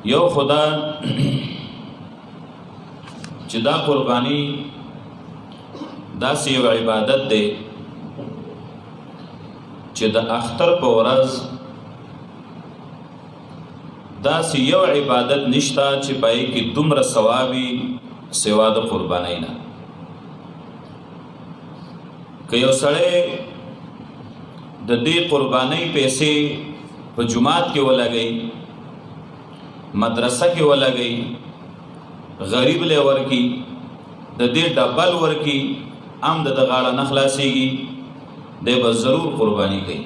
یو خدا چې دا قربانی داسې یو عبادت دی چې د اختر په ورځ داسې یو عبادت نشته چې پای کې دومره ثوابي سوا د قربانۍ نه. که یو سړی د دې قربانۍ پیسې په جماعت کې ولګوي، مدرسه کې ولګوي، غریب له ورکی، د دې ډبل ورکی، هم د غاړه نه خلاصېږي، دی به ضرور قرباني کوي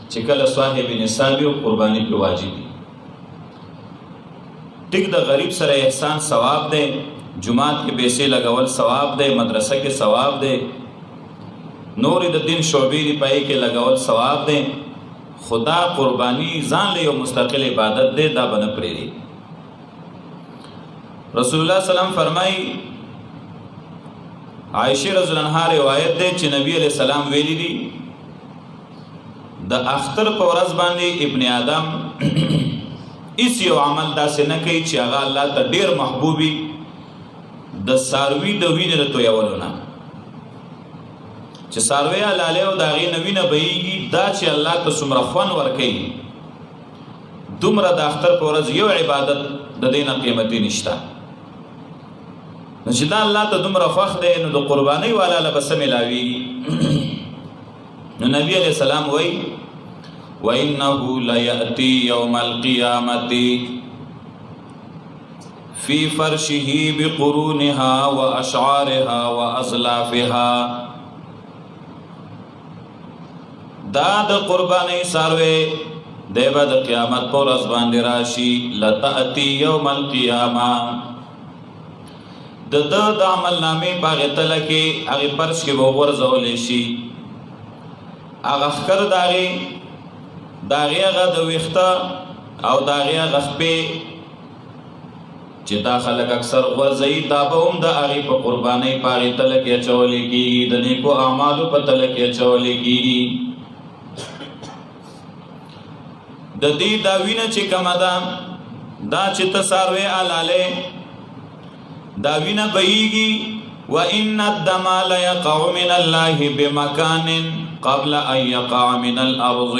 چې کله صاحب نصاب او قرباني په واجب وي. ټیک د غریب سره احسان ثواب دی، جماعت کې پیسې لګول ثواب دی، مدرسه کې ثواب دی، نور د دین شعبې دی پای کې لګول ثواب دی. خدا قربانی ځان له یو مستقل عبادت دی، دا بنه پرېږدي. رسول الله سلام فرمایي، عائشہ رضی الله عنها روایت دی چې نبی علیہ السلام ویلي دي د اختر په ورځ باندې ابن آدم اس یو عمل داسې نه کوي چې هغه الله ته ډیر محبوبي د ساروي د وینې د تویولو نه، چې ساروی حلاله او د هغې نه وینه بهیږي، دا چې الله ته څومره خوند ورکوي، دومره د اختر په ورځ یو عبادت د دې نه قیمتي نشته. نو چې دا الله ته دومره خوښ دی نو د قربانۍ والا له به څه میلاویږي. نو نبی علیہ السلام وایي وَإِنَّهُ لَيَأْتِي يَوْمَ الْقِيَامَةِ فِي فَرْشِهِ بِقُرُونِهَا وَأَشْعَارِهَا وَأَزْلَافِهَا. دا د قربانۍ څاروی دی به د قیامت په ورځ باندې راشي، لَتَأْتِي يَوْمَ الْقِيَامَةِ. د عمل نامې په هغې تله کې هغې فرش کې به وغورځولی شي، هغه ښکر د هغې هغه د ویښته او د هغې هغه خپې چې دا خلک اکثر غورځوي، دا به هم د هغې په قربانۍ په هغې تله کې اچولی کېږي، د نیکو اعمالو په تله کې اچولی کېږي. د دې دا وینه چې کومه ده، دا چې ته څاروی حلالې دا وینه بهیږي. وَإِنَّ الدَّمَ لَيَقَعُ مِنَ اللَّهِ بِمَكَانٍ قَبْلَ أَن يَقَعَ مِنَ الْأَرْضِ.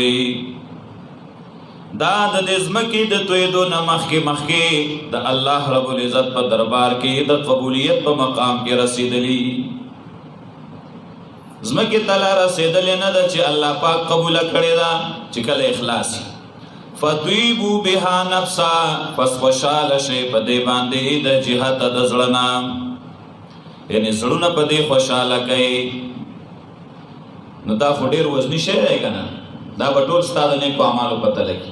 دا د دې ځمکې د تویدو نه مخکې د الله رب العزت په دربار کې د قبولیت په مقام کې رسېدلي. ځمکې ته لا رسېدلې نه ده چې الله پاک قبوله کړې ده، چې کله اخلاص فَطِيبُوا بِهَا نَفْسًا، پس خوشحاله شئ په دې باندې د جهت د زړه نه، یعنې زړونه په دې خوشحاله کوئ. نو دا خو ډېر وزني شی دی که نه، دا به ټول ستا د نیکو اعمالو په تله کې.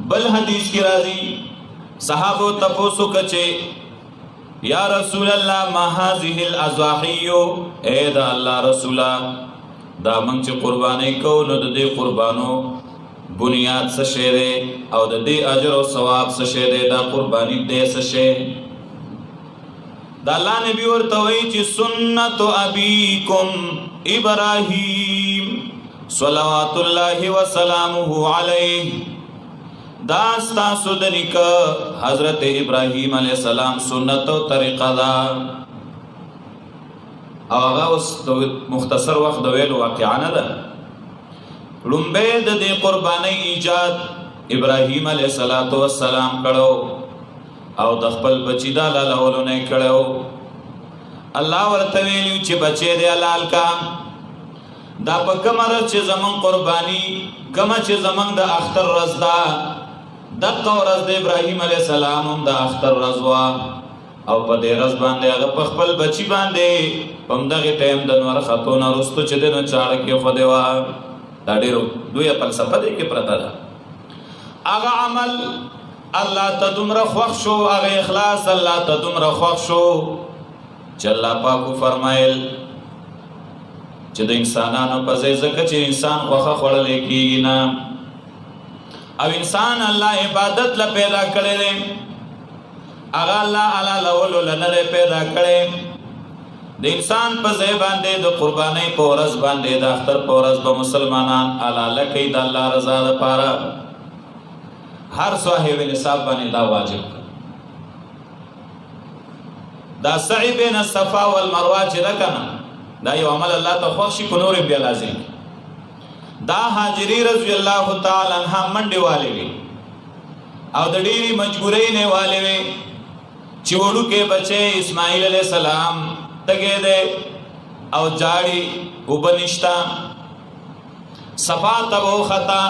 بل حدیث کې راځي، صحابو تپوس وکړه چې یا رسول الله ما هذه الاضاحی، اے د الله رسوله دا موږ چې قربانۍ کوو نو د دې قربانو بنیاد څه شی دی او د دې اجر او ثواب څه شی دی، دا قرباني دی څه شی. د الله نبي ورته وایي چې سنت ابیکم ابراهیم صلوات الله وسلامه علیه، دا ستاسو د نیکه حضرت ابراهیم علیه السلام سنت او طریقه ده. او هغه اوس مختصر وخت د ویلو واقعه نه ده. لومبه د دې قربانۍ ایجاد ابراهیم علیه السلام کړو او د خپل بچی دا لالولو نه کړو. الله ورته ویلي چې بچی دې حلال کا، دا په کومه ورځ چې زمون قرباني کومه چې زمون د اختر ورځ ده، دغه ورځ د ابراهیم علیه السلام هم د اختر ورځ وه، او په دې ورځ باندې هغه په خپل بچی باندې په همدغې ټایم د نور ختو نه وروسته چې دی نو چاړه کېښودې وه. دا ډېر لویه فلسفه دی کې پرته ده. هغه عمل الله ته دومره خوښ شو، هغه اخلاص الله ته دومره خوښ شو چې الله پاک وفرمایل چې د انسانانو په ځای ځکه چې انسان غوښه خوړلی کېږي نه، او انسان الله عبادت له پیدا کړی دی، هغه الله حلالولو له نه دی پیدا کړی. د انسان په ځای باندې د قربانۍ په ورځ باندې د اختر په ورځ به مسلمانان حلاله کوي د الله رضا دپاره. هر صاحب نصاب باندې دا واجب کړ. دا سعی بین الصفا والمروه چې ده کنه دا یو عمل الله ته خوښ شي په نور بیا لازم. دا هاجری رضی الله تعالی عنها منډې والې وي او د ډېرې مجبورۍ نه والې وي چې وړوکی بچی اسماعیل علیه السلام تږی دی او جاړي اوبه نشته. صفا ته به وخته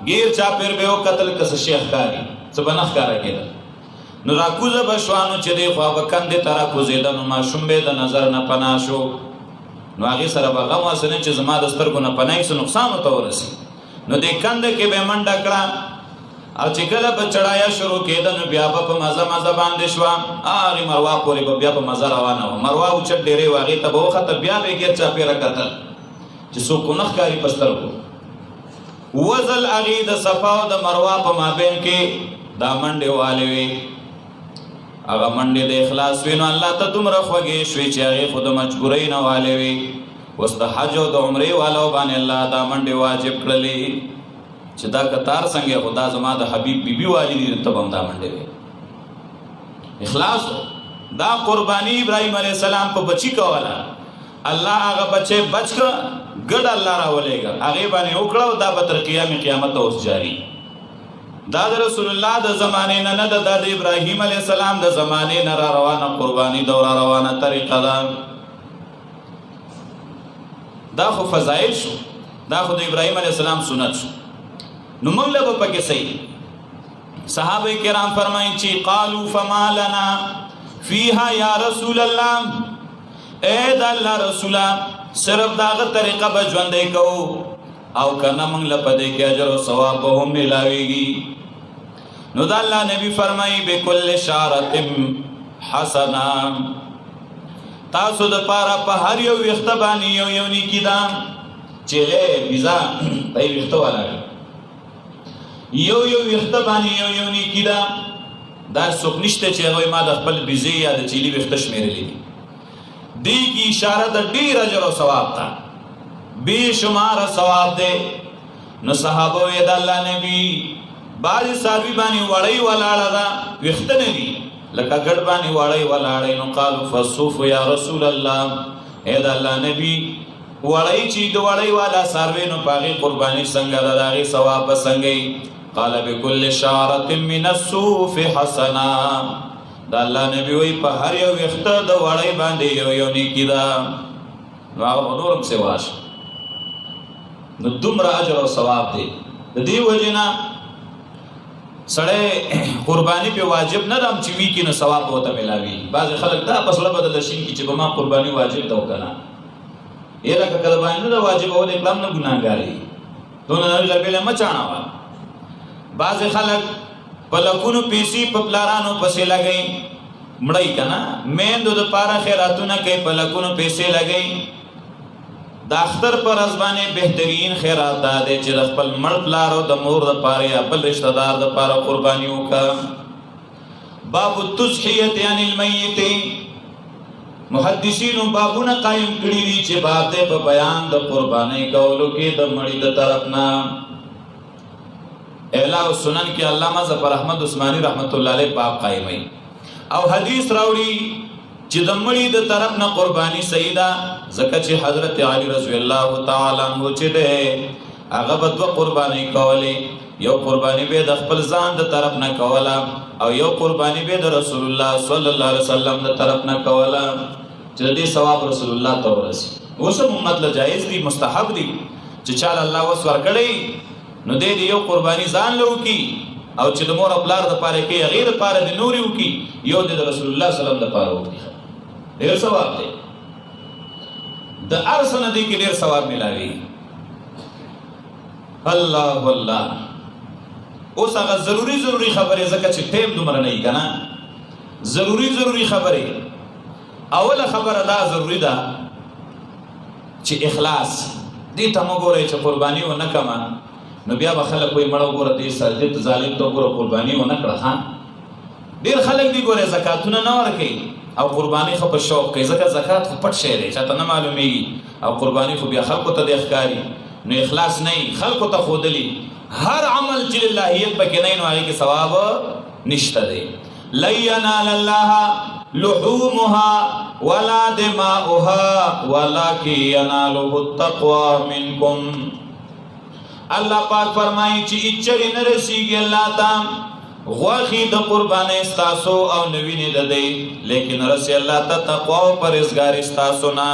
ګیر چاپېر به یې وکتل که څه شی ښکاري څه به نه ښکاره کېدل. نو راکوزه به شوه نو چې دی خوا به کندې ته راکوزېده نو ماشوم به د نظر نه پناه شو. نو هغې سره به غم وسنه چې زما د سترګو نه پناه څه نقصان ورته ورسي. نو دې کنده کې به یې منډه کړه او چې کله به چړایا شروع کېده نو بیا به په مزه مزه باندې شوه هغې مروه پورې به بیا په مزه روانه وه. مروه اوچت ډېرې وه هغې ته به وخته بیا به یې ګیر چاپېره کتل چې څوک ونه ښکاري په سترګو. وزل هغې د صفا او د مروه په مابین کې دا منډې والې وې. هغه منډې د اخلاص وې نو الله ته دومره خوږې شوې چې هغې خو د مجبورۍ نه والې وې. اوس د حج او د عمرې والو باندې الله دا منډې واجب کړلې چې دا کتار څنګه خدا زما د حبیب بیبي والی دي ته به هم دا منډې وې. اخلاص دا قرباني ابراهیم علیه السلام په بچي کوله. الله هغه بچی بچ کړه ګډ الله راولېږه هغې باندې وکړه او دا به تر قیامت اوس جاري. دا د رسول الله د زمانې نه نه ده دا د ابراهیم علیه السلام د زمانې نه را روانه قرباني ده او را روانه طریقه ده. دا خو فضایل شو دا خو د ابراهیم علیه السلام سنت شو. نو موږ له به پکې صحیح صحابه کرام فرمایي چې قالو فما لنا فیها یا رسول الله اے د الله رسوله صرف داغه طریقه به ژوندی کوو او کنه موږ له په دې کې اجر او ثواب به هم ملاویږي. نو د الله نبی فرمایي بكل شعرة حسنه تاسو د پاره په هر یو ویښته باندې یو نیکي ده چې بیزا په یو ویښته ولاړ یو ویښته باندې یو نیکي ده. دا څوک نشته چې هغوی ما د خپل بیزې یا د چیلي ویښته شمېرلی دي. دې کې اشاره د ډېر اجر او ثواب ته بې شماره ثواب دی. نو صحابه وې د الله نبي بعضې څاروي باندې وړۍ ولاړه ده ویښته نه دي لکه ګډ باندې وړۍ ولاړی. نو قالو فالصوف یا رسول الله اے د الله نبي وړۍ چې د وړۍ والا څاروی نو په هغې قرباني څنګه ده د هغې ثواب به څنګه وي. قال بكل شعرة من الصوف حسنه د الله نبي وایي په هر یو ویښته د وړۍ باندې یو نیکي ده. نو هغه به نور هم سوا شي. نو دومره اجر او ثواب دی. د دې وجې نه سړی قرباني پې واجب نه ده چې وي کې نو ثواب به ورته میلاوي. بعضې خلک دا په زړه بدله شي چې به ما قرباني واجب ده او که نه یره که کله باندې نه ده واجبول اقلام نه ګناهګاري دونه نړۍ لبېله مه چاڼوه. بعضې خلک په لکونو پیسې په پلارانو پسې لګوي مړی که نه میندو دپاره خیراتونه کوي په لکونو پیسې لګوي. د اختر په ورځ باندې بهترین خیرات دا دی چې د خپل مړ پلار او د مور دپاره یا بل رشته دار دپاره قرباني وکړه. باب التضحیة عن المیت محدثینو بابونه قایم کړي دي چې باب دی په بیان د قربانۍ کولو کې د مړي د طرف نه. اعلاء السنن کې علامه ظفر احمد عثماني رحمت الله علیه باب قایموي او حدیث راوړي چې د مړي د طرف نه قرباني صحیح ده ځکه چې حضرت علي رضی الله تعالی عنه چې دی هغه به دوه قربانۍ کولې. یو قرباني به د خپل ځان د طرف نه کوله او یو قرباني به د رسول الله صلی الله علیه وسلم د طرف نه کوله چې د دې ثواب رسول الله ته ورسي. اوس هم امت له جایز دي مستحب دي چې چاله الله وس ورکړی نو دې یو قرباني ځان له وکړي او چې د مور او پلار دپاره کوي هغې دپاره د نورې وکړي یو د رسول الله صلی الله دپاره وکړي. ډېر ثواب دی. د هر څه نه دې کې ډېر ثواب میلاوي. الله والله اوس هغه ضروري خبرې ځکه چې ټیم دومره نه وي که نه ضروري خبرې. اوله خبره دا ضروري ده چې اخلاص دې ته مه ګورئ چې قرباني ونه کړمه نو بیا به خلک وایي مړه وګوره دې سجدې ته ظالم ته وګوره قرباني ونه کړه. ښه ډېر خلک دي ګورئ زکاتونه نه ورکوي او قرباني خو په شوق کوي ځکه زکات خو پټ شی دی چاته نه معلومیږي او قرباني خو بیا خلکو ته دی ښکاري نو اخلاص نه وي خلکو ته ښودلي هر عمل چې للهیت پکې نه نو هغه کې ثواب نشته دی. لن ينال الله لحومها ولا دماؤها ولكن يناله التقوى منكم. الله پاک فرمایي چې اچري نه رسیږي الله ته غوښې د قربانۍ ستاسو او نوینې د دی، لیکن رسي الله ته تقوا او پرهیزګاري ستاسو نه.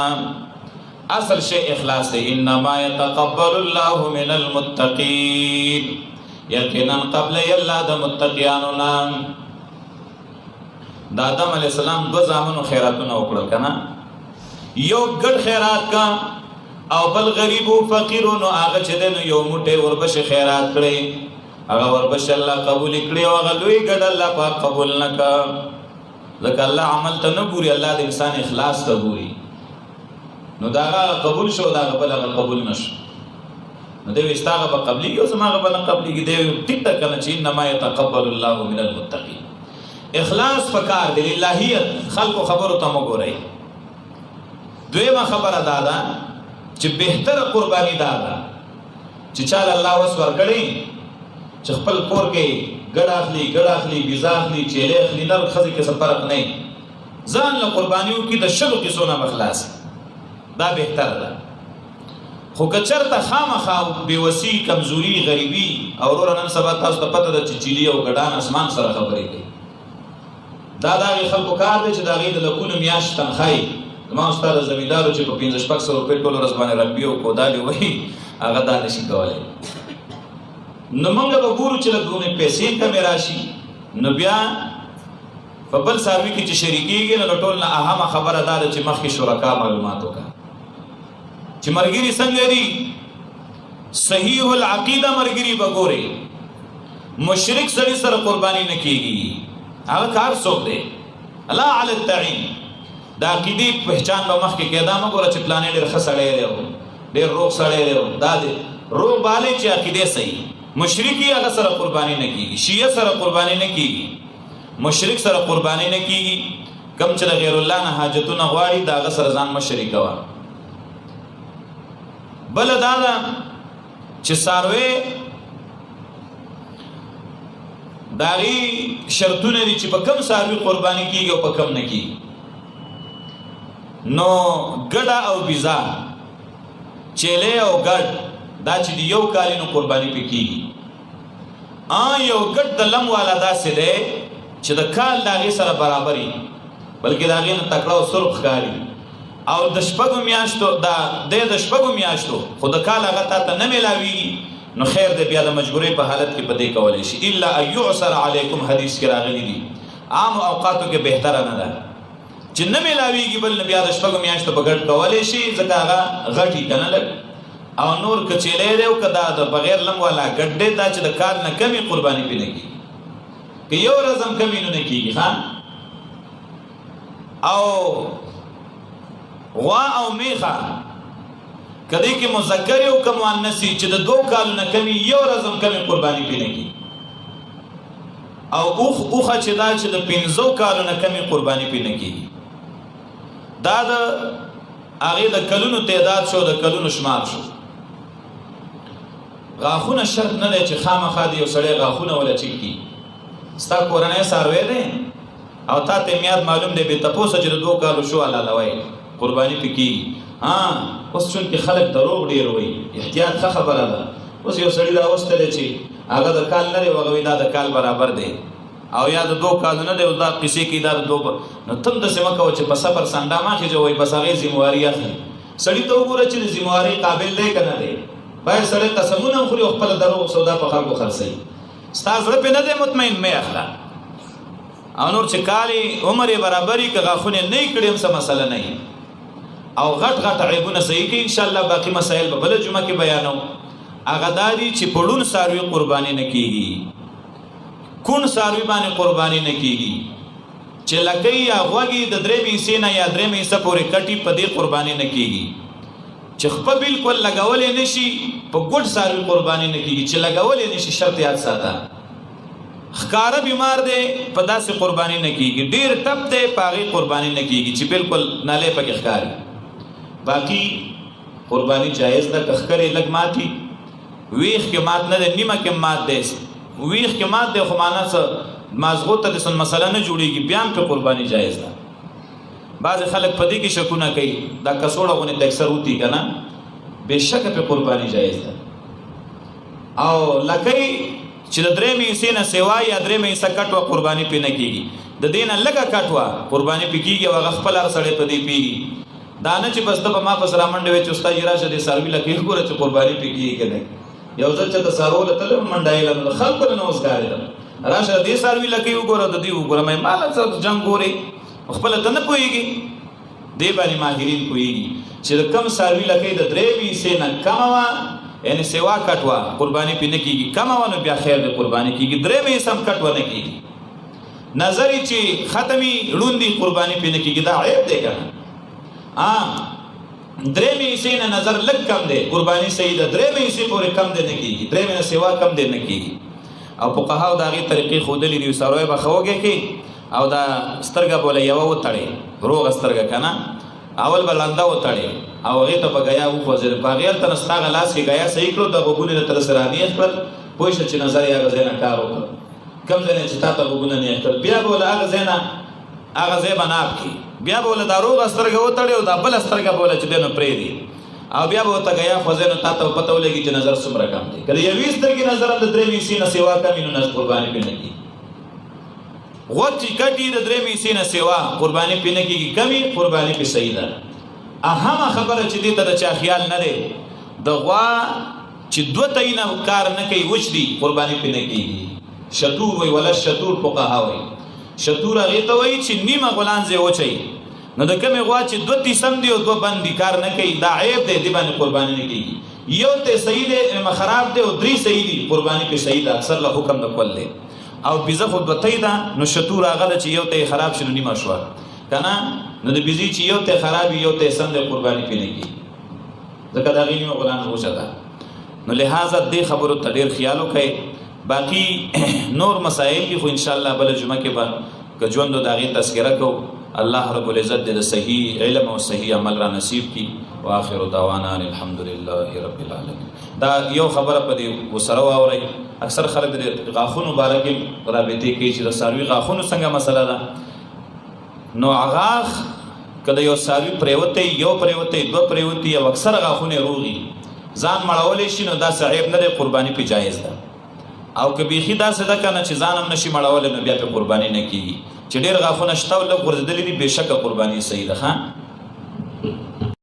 اصل شی اخلاص دی. انما يتقبل الله من المتقين. یقینا قبل الله د متقیانو نه. د آدم علیه السلام 2 زامنو خیراتونه وکړل کنه، یو ګډ خیرات کا او بل غریب او فقیر نو هغه چې دنو یو موټه وربشه خیرات کړي، هغه وربشه الله قبول کړي او هغه لوی ګډ الله پاک قبول نکا. ځکه الله عمل ته نه ګوري، الله د انسان اخلاص ته ګوري. نو دا قبول شو، دا بل قبول نشو، نو دوی استاغه په قبلي او سماغه بل قبلي کې دی ټیک ټک کنه چې انما يتقبل الله من المتقين. اخلاص پکار دی، للهیت خلق خبرو ته وګورئ. دویمه خبره دا ده چې بهتره قرباني دا ده چې چاله الله وس ورکړي چې خپل کور کې ګډ اخلي بيزا اخلي چيله اخلي نر خزي کې څه فرق نه، ځان له قربانيو کې د شلو کې سونه مخلاص، دا بهتره ده. خو کچرته خامخا بېوسي کمزوري غریبي او ورور نن سبا تاسو ته پته ده چې چيلي او ګډان اسمان سره خبرې کوي. دا دغه خلکو کار دی چې د هغې د لکونو میاشت تنخواهي زما استاد زمیندارو چې په 500-600 روپۍ ټوله ورځ باندې رنبي او کودالې وهي هغه دا نشي کولی. نو موږ به ګورو چې لږ پیسې کمې راشي، نو بیا په بل څاروي کې چې شریکېږي نو ټول نه اهمه خبره دا ده چې مخکې شرکا معلومات وکړه چې ملګري څنګه دي. صحیح العقیده ملګري به ګورې، مشرک سړي سره قرباني نه کېږي، هغه کار څوک دی الله علی التعین. دا عقیدې پہچان به مخکې کې دا مه ګوره چې پلانې ډېر ښه سړی دی ډېر روغ سړی دی، دا دی روغ بالی چې عقیدې صحیح. مشرکي هغه سره قرباني نه کېږي، شیعه سره قرباني نه کېږي، مشرک سره قرباني نه کېږي. کم چې د غیر الله نه حاجتونه غواړي د هغه سره ځان مه شریکوه. بله دا ده چې څاروی د هغې شرطونه دي چې په کم څاروي قرباني کېږي او په کم نه کېږي. نو ګډه او بیزا، چیلې او ګډ دا چې دی یو کالی نو قرباني پې کېږي. یو ګډ د لم والا داسې دی چې د کال د هغې سره برابر وي، بلکې د هغې نه تکړه او سرخ ښکاري، او د شپږو میاشتو دی د شپږو میاشتو خو د کال هغه تا ته نه میلاویږي، نو خیر دی بیا د مجبورۍ په حالت کې په دې کولی شي. الا ان یعسر علیکم حدیث کې راغلی دي. عام اوقاتو کې بهتره نه ده چې نه میلاویږي، بل نه بیا د شپږو میاشتو په ګډ کولی شي، ځکه هغه غټ وي که نه لږ، او نور که چیلی دی او که دا د بغیر لم والا ګډ دی دا چې د کال نه کمې قرباني پې نه کېږي، که یو ورځ هم کمې نو نه کېږي. او غوا او میخه که دې کې مذکر او که مؤنث وي چې د 2 کالو نه کمې یو ورځ هم کمې قرباني پې نه کېږي. او اوښه چې دا چې د 15 کالو نه کمې قرباني پې نه کېږي. دا د هغې د کلونو تعداد شو، د کلونو شمار شو. غاښونه شرط نه دی چې خامخا د یو سړی غاښونه وله چیک کړي. ستا کورنی څاروی دی او تا ته میاد معلوم دی بې تپوسه چې د 2 کالو شو حلالوی قرباني پې کېږي. اوس چونکې خلک دروغ ډېر وایي، احتیاط ښه خبره ده. اوس یو سړي راوستلی چې هغه د کال نه دی، هغه وایي دا د کال برابر دی، او یا د 2 کالو نه دی، او دا قصې کوي دا د 2. نو ته هم داسې مه کوه چې په صبر سنډا مه اخېږه، وایي بس هغې ذمواري اخلي. سړي ته وګوره چې د ذموارۍ قابل دی که نه دی. باید سړی قسمونه هم خوري او خپله دروغ سودا په خلکو خرڅوي. ستا زړه پې نه دی مطمئن مه اخله. او نور چې کالي عمر یې برابر وي که غاښونه یې نه یې کړي هم څه مسله نه وي، او غټ غټ عیبونه صحیح کوي. انشاءالله باقي مسایل به بله جمعه کې بیانو. هغه دا دي چې په ړوند څاروي قرباني نه کېږي، کون څاروي باندې قرباني نه کېږي، چې لکۍ یا غوږې د 3 حصې نه یا 3 حصه پورې کټي په دې قرباني نه کېږي. چې خپه بالکل لګولی نه شي په ګوډ څاروي قرباني نه کېږي، چې لګولی نه شي شرط یاد ساته. ښکاره بیمار دی په داسې قرباني نه کېږي، ډېر ټپ دی په هغې قرباني نه کېږي چې بالکل نالی پکې ښکاري. باقي قرباني جایز ده که ښکرې لږ ماتي ویخ کې مات نه دی، نیمه کې مات دی، ویخ کې مات دی خو معنا څه مازغو ته د مسله نه جوړېږي، بیا هم په قرباني جایز ده. بعضې خلک په دې کې شکونه کوي، دا کڅوړه غوندې د اکثر وتي که نه، بېشکه په قرباني جایز ده. او لکۍ چې د درېمې حصې نه سوا یا درېمې حصه کټ وه قرباني پې نه کېږي، د دې نه لږه کټ وه قرباني پې کېږي او هغه خپل هر سړی په دې پېږي. دا نه چې بس ته په ما پس رامنډه وې چې استاد یې راشه دې څاروي لکۍ وګوره چې قرباني پې کېږي که نه. یو ځل چې د څاروو له تلم منډه یې لم د خلکو له نه اوس ګارېدم، راشه دې څاروي لکۍ وګوره د دې وګوره، مې ماله څه جنګ ګورې خپله ته نه پوهېږي. دې باندې ماهرین پوهېږي چې د کم څاروي لکۍ د درېمې حصې نه کمه وه، یعنې سوا کټ وه قرباني پې نه کېږي، کمه وه نو بیا خیر د قرباني کېږي، درېمې حصه هم کټ ونه کېږي. نظرې چې ختمي ړوندي قرباني پې نه کېږي، دا عیب دی که نه. درېمې حصې نه نظر لږ کم دی، قرباني صحیح ده، درېمې حصې پورې کم دی نه کېږي، درېمې نه سوا کم دی نه کېږي. او فقهاو د هغې طریقې ښودلي دي، څاروی به ښه وږی کړي او دا سترګه به له یوه وتړې، روغه سترګه که نه، اول به لنده وتړې او هغې ته به ګیا وخوځېد، په هغې هلته نه ستا هغه لاس کې ګیا صحیح کړو، د غوږونه یې درته راسه رانیغ کړل، پوه شه چې نظر یې هغه ځای نه کار وکړ، کوم ځای نه چې تا ته غوږونه نیغ کړل، بیا به له هغه ځای نه هغه ځای به ناب کړي، بیا به له دا روغه سترګه وتړې او دا بله سترګه به له چې دی نو پرېږدي او بیا به ورته ګیا خوځې، نو تا ته به پته ولګي چې نظر څومره کم دی. که د یوې سترګې نظر هم د درېمې حصې نه سوا کم وي نو قرباني پرې نه کېږي. غوږ چې کټ وي د درېمې حصې نه سوا قرباني پرې نه کېږي، کم وي قرباني پرې صحیح ده. اهمه خبره چې دې ته د چا خیال نه دی، د غوا چې دوه تایونه کار نه کوي وچ دي قرباني پرې نه کېږي. شتور وایي ولا شتور فقها وایي، شتور هغې ته وایي چې نیمه غولانځ یې وچوي، نو د کمې غوا چې دوه تیسم دي او دوه بند دي کار نه کوي، دا عیب دی، دې باندې قرباني نه کېږي. یو ته صحیح دی خراب دی او درې صحیح دي قرباني پرې صحیح ده، اکثر له حکم د کل دی. او بیزه خو دوه تی ده، نو شتور هغه ده چې یو ته خراب شي نو نیمه شوه که نه، نو د بیزې چې یو ته خراب وي یو ته سم دی قرباني پرې نه کېږي، ځکه د هغې نیمه غولانځ وچه ده. نو لہذا دې خبرو ته ډېر خیال وکړئ. باقي نور مسائل دي خو انشاءالله بله جمعه کې به که ژوند د هغې تذکره کوو. الله رب العزت دې د صحیح علم او صحیح عمل را نصیب کړي. واخر دعوانا الحمدلله رب العالمین. دا یو خبره په دې ورسره واورئ. اکثر خلک د غاښونو باره کې رابطې کوي چې د څاروي غاښونو څنګه مسله ده. نو غاښ که د یو څاروي پرېوتی، یو پرېوتی، دوه پرېوتي او اکثره غاښونه یې روغ وي، ځان مړولی شي نو دا عیب نه دی، قرباني پې جایز ده. او که بیخي داسې ده که نه چې ځان هم نشي مړولی نو بیا پې قرباني نه کېږي. چې ډېر غاښونه شته او لږ غورځېدلي دي، بېشکه قرباني صحیح ده.